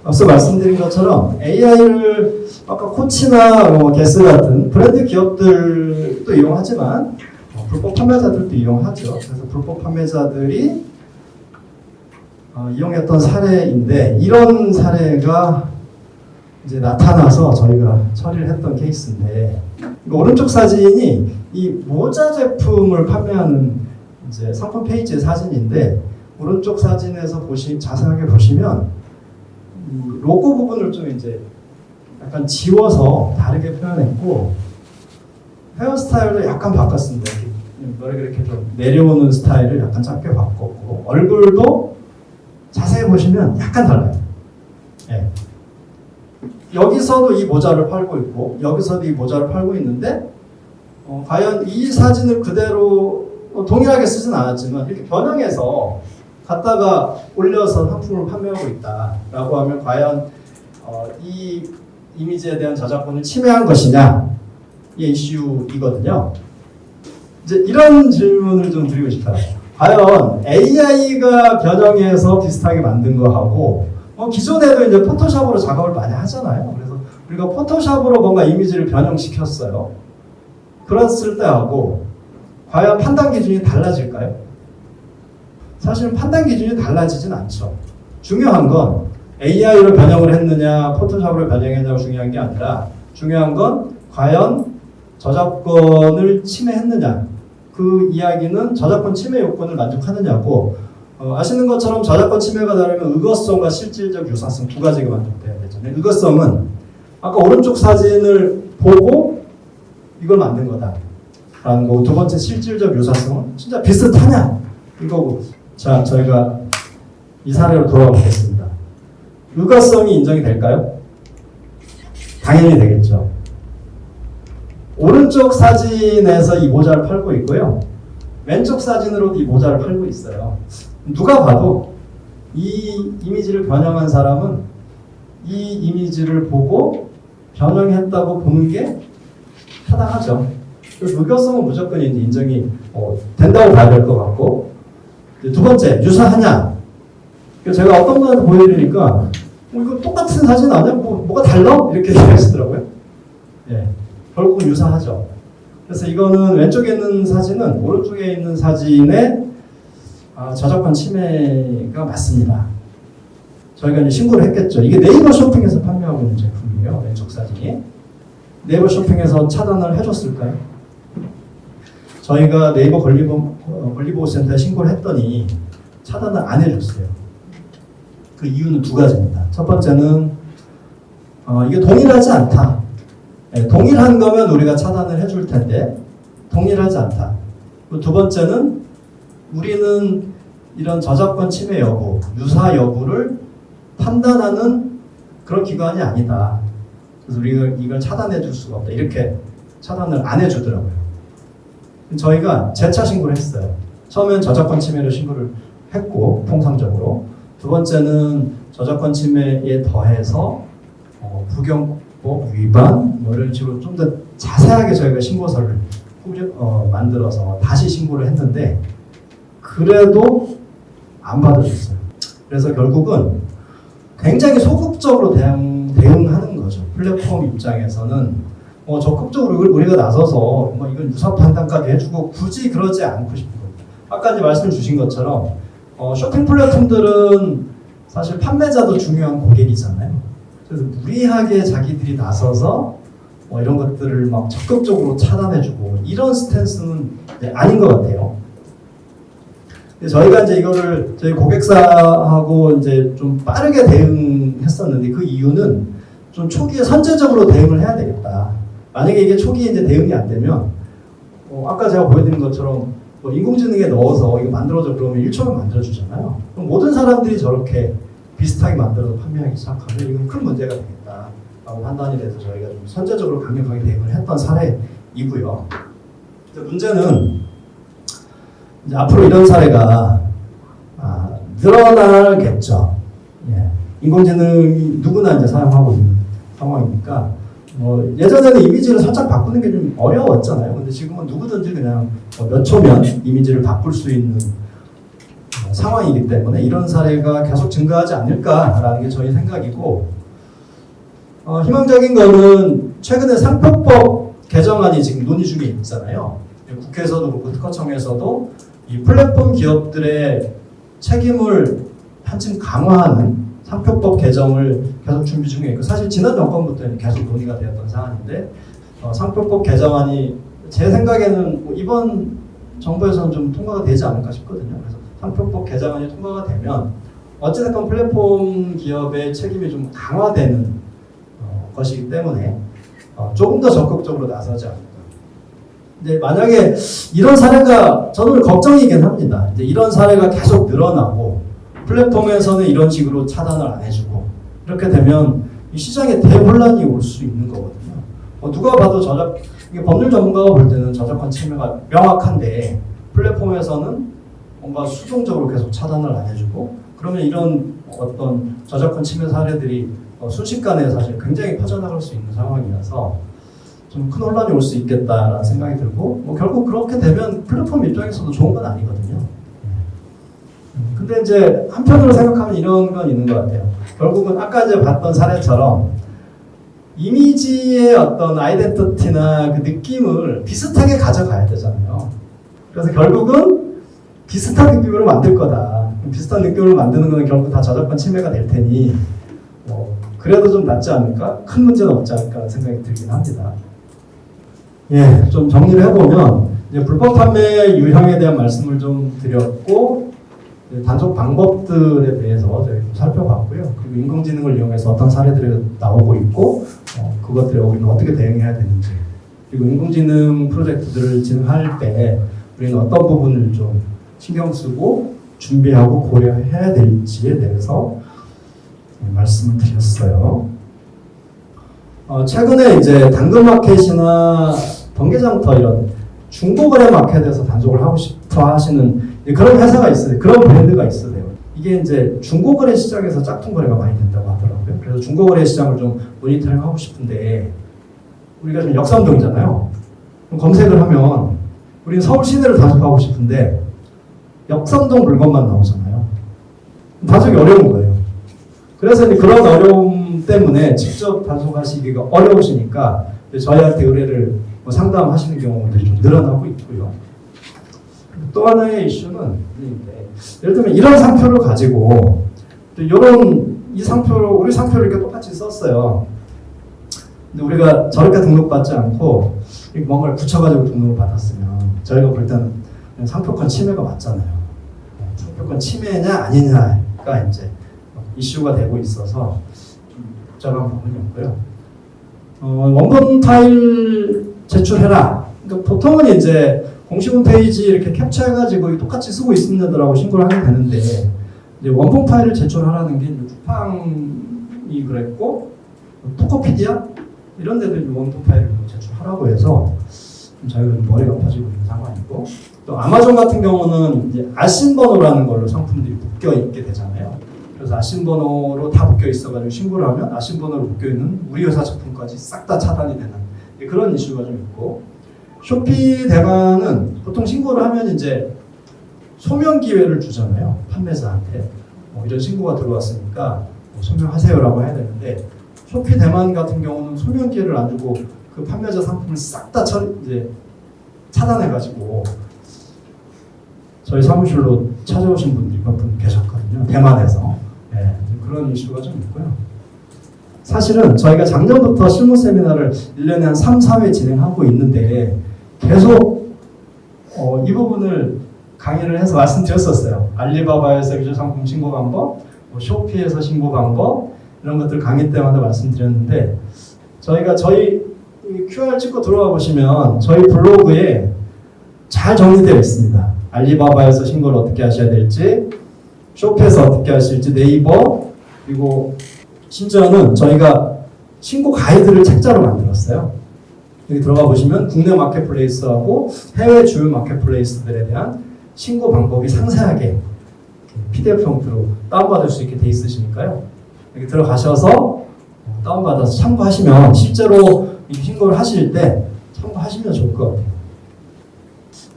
앞서 말씀드린 것처럼 AI를 아까 코치나 게스 같은 브랜드 기업들도 이용하지만 불법 판매자들도 이용하죠. 그래서 불법 판매자들이 이용했던 사례인데 이런 사례가 이제 나타나서 저희가 처리를 했던 케이스인데 오른쪽 사진이 이 모자 제품을 판매하는 이제 상품 페이지의 사진인데 오른쪽 사진에서 자세하게 보시면 이 로고 부분을 좀 이제 약간 지워서 다르게 표현했고 헤어스타일도 약간 바꿨습니다. 머리가 이렇게 좀 내려오는 스타일을 약간 짧게 바꿨고 얼굴도 자세히 보시면 약간 달라요. 네. 여기서도 이 모자를 팔고 있고 여기서도 이 모자를 팔고 있는데 과연 이 사진을 그대로 동일하게 쓰진 않았지만 이렇게 변형해서 갖다가 올려서 상품을 판매하고 있다라고 하면 과연 이 이미지에 대한 저작권을 침해한 것이냐 이 이슈이거든요. 이제 이런 질문을 좀 드리고 싶어요. 과연 AI가 변형해서 비슷하게 만든 거하고 기존에도 이제 포토샵으로 작업을 많이 하잖아요. 그래서 우리가 포토샵으로 뭔가 이미지를 변형시켰어요. 그랬을 때하고 과연 판단 기준이 달라질까요? 사실은 판단 기준이 달라지진 않죠. 중요한 건 AI로 변형을 했느냐 포토샵으로 변형했느냐가 중요한 게 아니라 중요한 건 과연 저작권을 침해했느냐 그 이야기는 저작권 침해 요건을 만족하느냐고 아시는 것처럼 저작권 침해가 다르면 의거성과 실질적 유사성 두 가지가 만족돼야 되잖아요. 의거성은 아까 오른쪽 사진을 보고 이걸 만든 거다 라는 거고 두 번째 실질적 유사성은 진짜 비슷하냐 이거고 자 저희가 이 사례로 돌아가 보겠습니다. 의거성이 인정이 될까요? 당연히 되겠죠. 오른쪽 사진에서 이 모자를 팔고 있고요. 왼쪽 사진으로도 이 모자를 팔고 있어요. 누가 봐도 이 이미지를 변형한 사람은 이 이미지를 보고 변형했다고 보는 게 타당하죠. 그래서 의거성은 무조건 이제 인정이 된다고 봐야 될 것 같고 두 번째, 유사하냐? 제가 어떤 분한테 보여드리니까 이거 똑같은 사진 아니야? 뭐가 달라? 이렇게 얘기하시더라고요. 예. 결국은 유사하죠. 그래서 이거는 왼쪽에 있는 사진은 오른쪽에 있는 사진의 저작권 침해가 맞습니다. 저희가 이제 신고를 했겠죠. 이게 네이버 쇼핑에서 판매하고 있는 제품이에요. 왼쪽 사진이. 네이버 쇼핑에서 차단을 해줬을까요? 저희가 네이버 권리보호센터에 신고를 했더니 차단을 안 해줬어요. 그 이유는 두 가지입니다. 첫 번째는 이게 동일하지 않다. 네, 동일한 거면 우리가 차단을 해줄 텐데 동일하지 않다. 두 번째는 우리는 이런 저작권 침해 여부, 유사 여부를 판단하는 그런 기관이 아니다. 그래서 우리가 이걸 차단해 줄 수가 없다. 이렇게 차단을 안 해주더라고요. 저희가 재차 신고를 했어요. 처음엔 저작권 침해로 신고를 했고 통상적으로 두 번째는 저작권 침해에 더해서 부경법 위반 이런 식으로 좀 더 자세하게 저희가 신고서를 만들어서 다시 신고를 했는데 그래도 안 받아줬어요. 그래서 결국은 굉장히 소극적으로 대응하는 거죠. 플랫폼 입장에서는 적극적으로 우리가 나서서 이건 유사 판단까지 해주고 굳이 그러지 않고 싶은 거예요. 아까 이제 말씀 주신 것처럼 쇼핑 플랫폼들은 사실 판매자도 중요한 고객이잖아요. 그래서 무리하게 자기들이 나서서 이런 것들을 막 적극적으로 차단해주고 이런 스탠스는 아닌 것 같아요. 저희가 이제 이거를 저희 고객사하고 이제 좀 빠르게 대응했었는데 그 이유는 좀 초기에 선제적으로 대응을 해야 되겠다. 만약에 이게 초기에 이제 대응이 안 되면 아까 제가 보여드린 것처럼 인공지능에 넣어서 이거 만들어줘 그러면 1초면 만들어주잖아요. 그럼 모든 사람들이 저렇게 비슷하게 만들어서 판매하기 시작하면 이건 큰 문제가 되겠다라고 판단이 돼서 저희가 좀 선제적으로 강력하게 대응을 했던 사례이고요. 문제는 이제 앞으로 이런 사례가 늘어나겠죠. 예. 인공지능이 누구나 이제 사용하고 있는 상황이니까 예전에는 이미지를 살짝 바꾸는 게 좀 어려웠잖아요. 근데 지금은 누구든지 그냥 몇 초면 이미지를 바꿀 수 있는 상황이기 때문에 이런 사례가 계속 증가하지 않을까라는 게 저희 생각이고, 희망적인 거는 최근에 상표법 개정안이 지금 논의 중에 있잖아요. 국회에서도 그렇고 특허청에서도 이 플랫폼 기업들의 책임을 한층 강화하는 상표법 개정을 계속 준비 중에 있고, 사실 지난 정권부터 계속 논의가 되었던 사안인데, 상표법 개정안이 제 생각에는 뭐 이번 정부에서는 좀 통과가 되지 않을까 싶거든요. 그래서 상표법 개정안이 통과가 되면 어찌됐건 플랫폼 기업의 책임이 좀 강화되는 것이기 때문에 조금 더 적극적으로 나서지 않을까. 근데 만약에 이런 사례가 저는 걱정이긴 합니다. 이제 이런 사례가 계속 늘어나고 플랫폼에서는 이런 식으로 차단을 안 해주고 이렇게 되면 이 시장에 대혼란이 올 수 있는 거거든요. 누가 봐도 이게 법률 전문가가 볼 때는 저작권 침해가 명확한데 플랫폼에서는 뭔가 수동적으로 계속 차단을 안 해주고 그러면 이런 어떤 저작권 침해 사례들이 순식간에 사실 굉장히 퍼져나갈 수 있는 상황이라서 좀 큰 혼란이 올 수 있겠다라는 생각이 들고, 뭐 결국 그렇게 되면 플랫폼 입장에서도 좋은 건 아니거든요. 근데 이제 한편으로 생각하면 이런 건 있는 것 같아요. 결국은 아까 이제 봤던 사례처럼 이미지의 어떤 아이덴티티나 그 느낌을 비슷하게 가져가야 되잖아요. 그래서 결국은 비슷한 느낌으로 만들 거다. 비슷한 느낌으로 만드는 건 결국 다 저작권 침해가 될 테니 그래도 좀 낫지 않을까? 큰 문제는 없지 않을까 생각이 들긴 합니다. 예, 좀 정리를 해보면 이제 불법 판매 유형에 대한 말씀을 좀 드렸고 단속 방법들에 대해서 저희 좀 살펴봤고요. 그리고 인공지능을 이용해서 어떤 사례들이 나오고 있고 그것들에 우리는 어떻게 대응해야 되는지, 그리고 인공지능 프로젝트들을 진행할 때 우리는 어떤 부분을 좀 신경 쓰고 준비하고 고려해야 될지에 대해서 말씀을 드렸어요. 최근에 이제 당근마켓이나 번개장터 이런 중고거래 마켓에서 단속을 하고 싶어 하시는 그런 회사가 있어요. 그런 브랜드가 있어요. 이게 이제 중고거래 시장에서 짝퉁 거래가 많이 된다고 하더라고요. 그래서 중고거래 시장을 좀 모니터링 하고 싶은데 우리가 지금 역삼동이잖아요. 그럼 검색을 하면 우리는 서울 시내를 단속하고 싶은데 역삼동 물건만 나오잖아요. 단속이 어려운 거예요. 그래서 이제 그런 어려움 때문에 직접 단속하시기가 어려우시니까 저희한테 의뢰를 상담하시는 경우들이 좀 늘어나고 있고요. 또 하나의 이슈는 예를 들면 이런 상표를 가지고 또 우리 상표를 이렇게 똑같이 썼어요. 근데 우리가 저렇게 등록받지 않고 뭔가를 붙여가지고 등록을 받았으면 저희가 볼 때는 상표권 침해가 맞잖아요. 상표권 침해냐 아니냐가 이제 이슈가 되고 있어서 좀 복잡한 부분이 없고요. 원본 파일 제출해라. 그러니까 보통은 이제 공식 홈페이지 이렇게 캡처해가지고 똑같이 쓰고 있습니다라고 신고를 하면 되는데 이제 원본 파일을 제출하라는 게 쿠팡이 그랬고 토코피디아 이런 데들 원본 파일을 제출하라고 해서 저희가 좀 머리가 아파지고 있는 상황이고, 또 아마존 같은 경우는 이제 아신 번호라는 걸로 상품들이 묶여 있게 되잖아요. 그래서 아신 번호로 다 묶여 있어가지고 신고를 하면 아신 번호로 묶여 있는 우리 회사 제품까지 싹 다 차단이 되는 그런 이슈가 좀 있고, 쇼피 대관은 보통 신고를 하면 이제 소명 기회를 주잖아요. 판매자한테 이런 신고가 들어왔으니까 소명하세요라고 해야 되는데 쇼피 대만 같은 경우는 소명 기회를 안 주고 그 판매자 상품을 싹 다 이제 차단해가지고 저희 사무실로 찾아오신 분들이 몇 분 계셨거든요. 대만에서. 네, 그런 이슈가 좀 있고요. 사실은 저희가 작년부터 실무 세미나를 1년에 한 3, 4회 진행하고 있는데 계속 이 부분을 강의를 해서 말씀드렸었어요. 알리바바에서 유저 상품 신고 방법, 쇼피에서 신고 방법 이런 것들 강의 때마다 말씀드렸는데 저희 QR 찍고 들어와 보시면 저희 블로그에 잘 정리되어 있습니다. 알리바바에서 신고를 어떻게 하셔야 될지, 쇼피에서 어떻게 하실지, 네이버, 그리고 심지어는 저희가 신고 가이드를 책자로 만들었어요. 여기 들어가 보시면 국내 마켓플레이스하고 해외 주요 마켓플레이스들에 대한 신고 방법이 상세하게 PDF 형태로 다운받을 수 있게 돼 있으시니까요. 여기 들어가셔서 다운받아서 참고하시면 실제로 이 신고를 하실 때 참고하시면 좋을 것 같아요.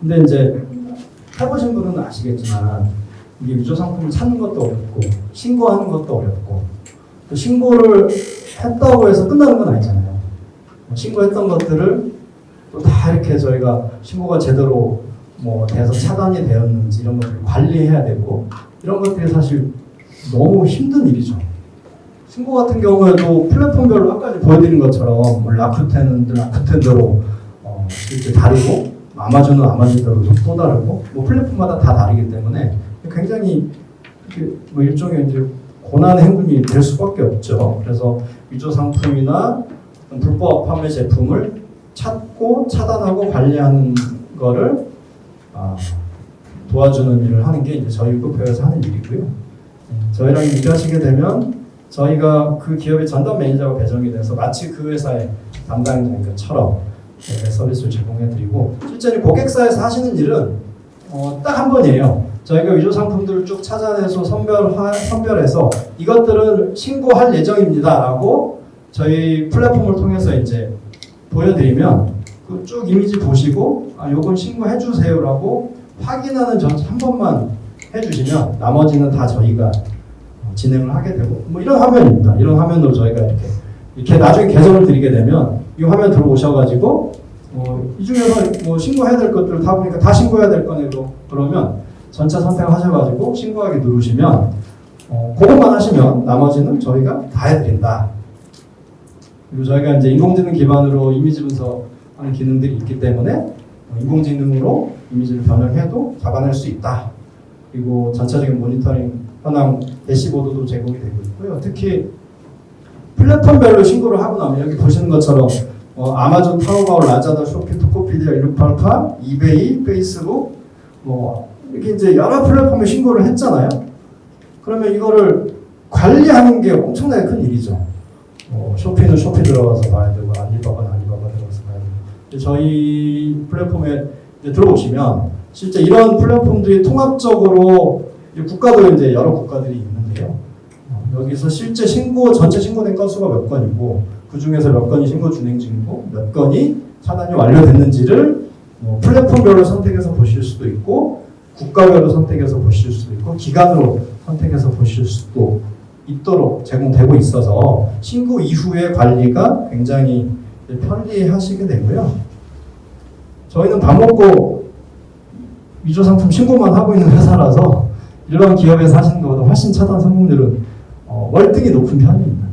근데 이제 해보신 분은 아시겠지만 이게 위조 상품을 찾는 것도 어렵고 신고하는 것도 어렵고 또 신고를 했다고 해서 끝나는 건 아니잖아요. 신고했던 것들을 또 다 이렇게 저희가 신고가 제대로 뭐 돼서 차단이 되었는지 이런 것들을 관리해야 되고 이런 것들이 사실 너무 힘든 일이죠. 신고 같은 경우에도 플랫폼별로 아까 보여드린 것처럼 뭐 라쿠텐은 라쿠텐대로 실제 다르고 아마존은 아마존대로 또 다르고 뭐 플랫폼마다 다 다르기 때문에 굉장히 뭐 일종의 이제 고난의 행군이 될 수밖에 없죠. 그래서 위조 상품이나 불법 판매 제품을 찾고 차단하고 관리하는 거를 도와주는 일을 하는 게 이제 저희 유급회에서 하는 일이고요. 저희랑 일하시게 되면 저희가 그 기업의 전담 매니저가 배정이 돼서 마치 그 회사의 담당자인 것처럼 서비스를 제공해드리고 실제로 고객사에서 하시는 일은 딱 한 번이에요. 저희가 위조 상품들을 쭉 찾아내서 선별해서 이것들은 신고할 예정입니다라고 저희 플랫폼을 통해서 이제 보여드리면 그 쭉 이미지 보시고 요건 신고해 주세요라고 확인하는 전체 한 번만 해주시면 나머지는 다 저희가 진행을 하게 되고 뭐 이런 화면입니다. 이런 화면으로 저희가 이렇게 나중에 계정을 드리게 되면 이 화면 들어오셔가지고 이 중에서 뭐 신고해야 될 것들을 다 보니까 다 신고해야 될 거네요. 그러면 전체 선택을 하셔가지고 신고하기 누르시면 그것만 하시면 나머지는 저희가 다 해드린다. 그리고 저희가 이제 인공지능 기반으로 이미지 분석하는 기능들이 있기 때문에 인공지능으로 이미지를 변형해도 잡아낼 수 있다. 그리고 전체적인 모니터링 현황 대시보드도 제공이 되고 있고요. 특히 플랫폼별로 신고를 하고 나면 여기 보시는 것처럼 아마존, 타오바오, 라자다, 쇼피, 토코피디아, 일루팔파, 이베이, 페이스북 뭐 이렇게 이제 여러 플랫폼에 신고를 했잖아요. 그러면 이거를 관리하는 게 엄청나게 큰 일이죠. 쇼피는 쇼피 들어가서 봐야 되고 알리바바는 알리바바 들어가서 봐야 되고 저희 플랫폼에 이제 들어오시면 실제 이런 플랫폼들이 통합적으로 국가도 이제 여러 국가들이 있는데요. 여기서 실제 전체 신고된 건수가 몇 건이고 그 중에서 몇 건이 신고 진행 중이고 몇 건이 차단이 완료됐는지를 플랫폼별로 선택해서 보실 수도 있고 국가별로 선택해서 보실 수도 있고 기간으로 선택해서 보실 수도 있도록 제공되고 있어서 신고 이후의 관리가 굉장히 편리하시게 되고요. 저희는 밥 먹고 위조 상품 신고만 하고 있는 회사라서 일반 기업에서 하시는 것보다 훨씬 차단 성공률은 월등히 높은 편입니다.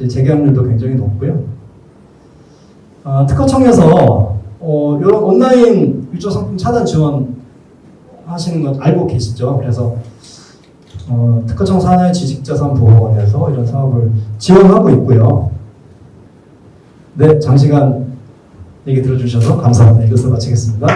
재계약률도 굉장히 높고요. 특허청에서 이런 온라인 위조 상품 차단 지원 하시는 거 알고 계시죠? 그래서 특허청 산하의 지식자산보호원에서 이런 사업을 지원하고 있고요. 네, 장시간 얘기 들어주셔서 감사합니다. 이것으로 마치겠습니다.